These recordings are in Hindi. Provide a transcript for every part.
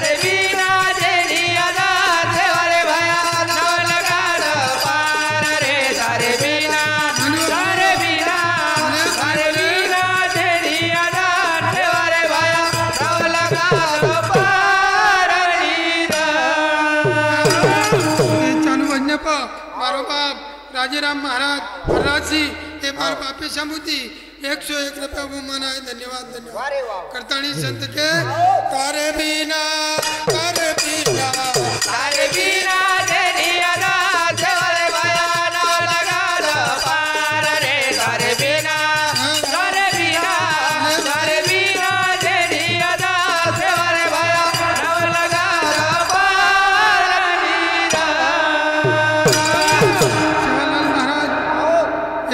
तारे बिना जेनी आधार देवारे भया नव लगा दो पार रे तारे बिना जेनी आधार देवारे भया नव लगा दो पार चालू वन्यपा मारो बाप राजेराम महाराज हरराज सिंह हे मार बापे शंभूती 101 रुपया बहुमान आहे धन्यवाद धन्यवाद करताणी संत के तारे बिना जेनी आधार देवारे भया नव लगा दो पार रे तारे बिना जेनी आधार देवारे भया नव लगा दो पार शिवालाल महाराज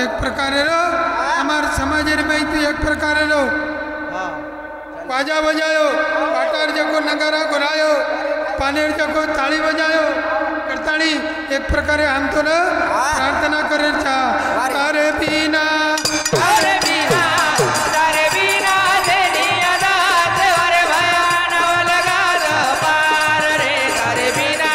एक प्रकारे रो हमार समाज रे माहिती एक प्रकारे रो बाजा बजायो पाटार जको नगारा घोरायो पानेर जको ताली बजायो करताणी एक प्रकारे हम तो न प्रार्थना करे छा तारे बिना जेनी आधार देवारे भया नव लगा दो पार रे तारे बिना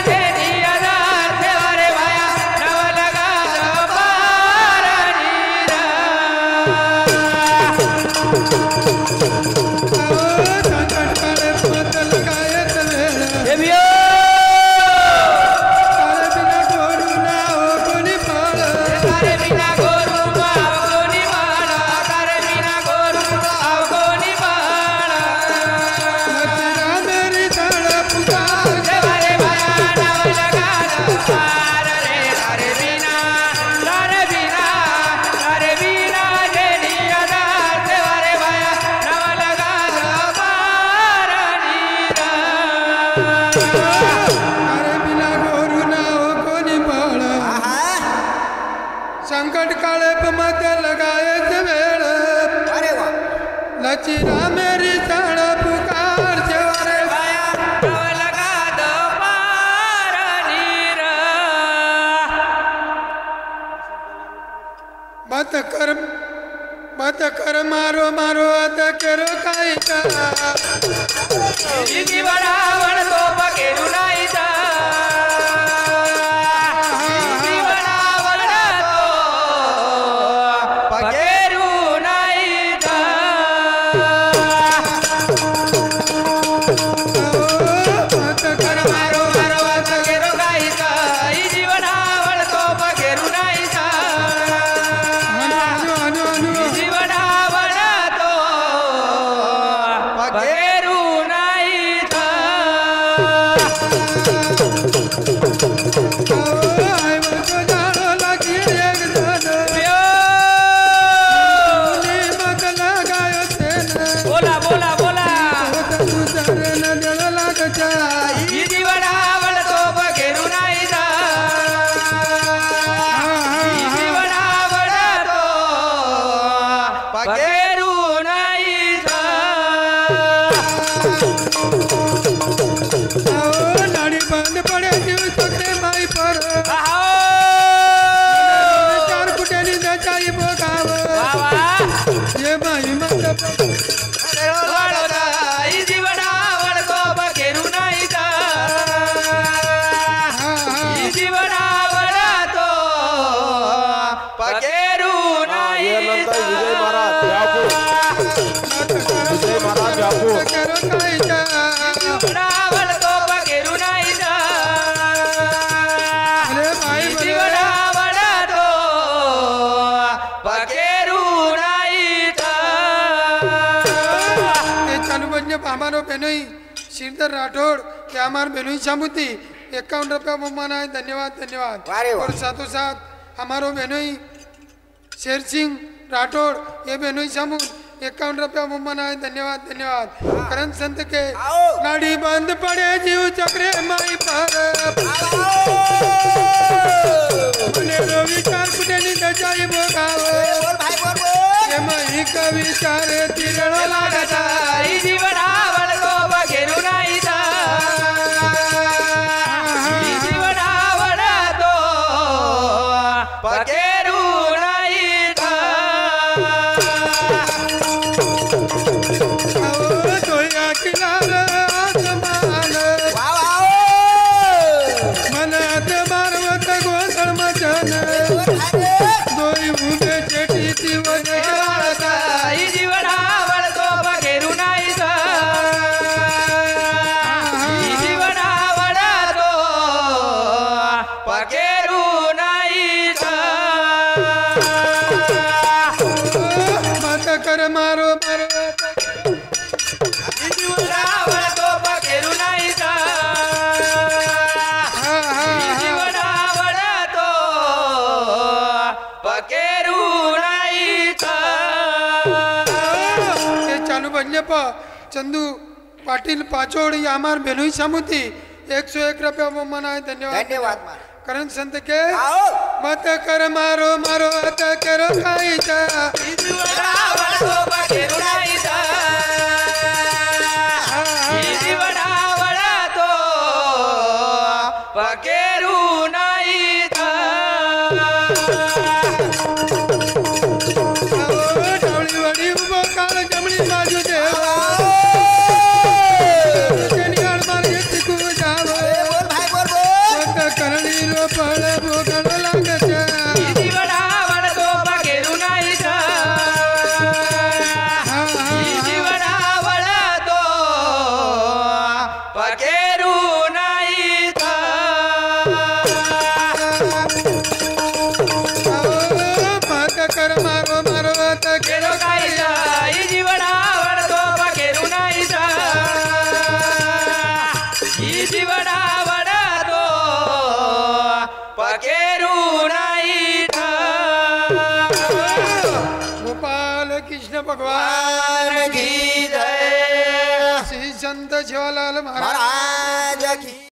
जेनी आधार देवारे भया नव लगा दो पार संकट काले पत लगाए तले देवियो तारे बिना गोरू ना हो कोनी पाल तारे बिना गोरू माव कोनी वाला तारे बिना गोरू माव कोनी वाला तेरा मेरी तड़प पुकार देवारे भया नव लगा दो पार रे तारे बिना जेनी आधार देवारे भया नव लगा दो पार तारे बिना गोरू ना हो कोनी पाल संकट काले पमत लगाए वेळ लचीरा मेरी तड़प पुकार जवारे भया नव लगा दो पार मत कर मारो मारो अत करो काई का इति बनावण तो पकेरु नाही जा इति बनावण तो पकेरु नाही जा मत कर मारो मारो अत केरो काही जा इति बनावण तो पकेरु नाही जा अनु इति बनावण तो पकेरु नाही जा आय मत जानो लगी एक धन मत लगायो तेने बोला बोला बोला तू चरे न देळ लाग जाई इति बनावण तो पकेरु नाही जा इति बनावण तो पकेरु नाही जा नाडी बंद पडे जीव चक्रे माई पर आहो चार कुटेनी दचाई बोगाव बाबा ये माई मत वाळोदा इति बनावण तो पकेरु नाही जा इति बनावण तो पकेरु नाही यानंतर विजय महाराज व्यापूर विजय महाराज व्यापूर करो काय जा बनावण तो पकेरु नाही जा अरे भाई इति बनावण तो पकेरु नाही जा ये चालू बजने हमारो बेनोई श्रीधर राठौड़ के हमार बेनोई शामुती 51 रुपया बहुमान है धन्यवाद धन्यवाद और साथों साथ हमारो बेनोई शेर सिंह राठौड़ ये बेनोई शामू 51 रुपया बहुमान है धन्यवाद धन्यवाद करण संत के नाड़ी बंद पड़े जीव चक्रे माई पर विचार कुटेनी दचाई बोगावे ये माई का विचार तिरण लागता इति बनावण तो पकेरु नाही जा इति बनावण तो पकेरु नाही जा कर मारो मारो जीवनावर तो पकेरू नाही तर जीवनावर तो पकेरू नाही तर हे चालू बनले प चंदू पाटील पाचोड आमार बेनोई सामुती 101 रुपया मनाय धन्यवाद धन्यवाद महाराज करण संत के आओ मत कर मारो मारो अत करो खाईचा जीवनावर तो पकेरू नाही तर जीवनावर तो पकेरू नाही तर ढवळी वडी उभो काळ जमणी बाजू देवा जनियाळ मारे तिकू जाव बोल भाई बोल मत करणी रो फळ भोगण लागत जीवनावर तो पकेरू नाही तर जीवनावर तो पकेरू नाही तर मत कर मारो मारो अत केरो कायदा ही जीवनावर तो पकेरू नाही तर ही जीवनावर तो पकेरू नाही तर गोपाल कृष्ण भगवान की जय श्री संत शिवालाल महाराज महाराज की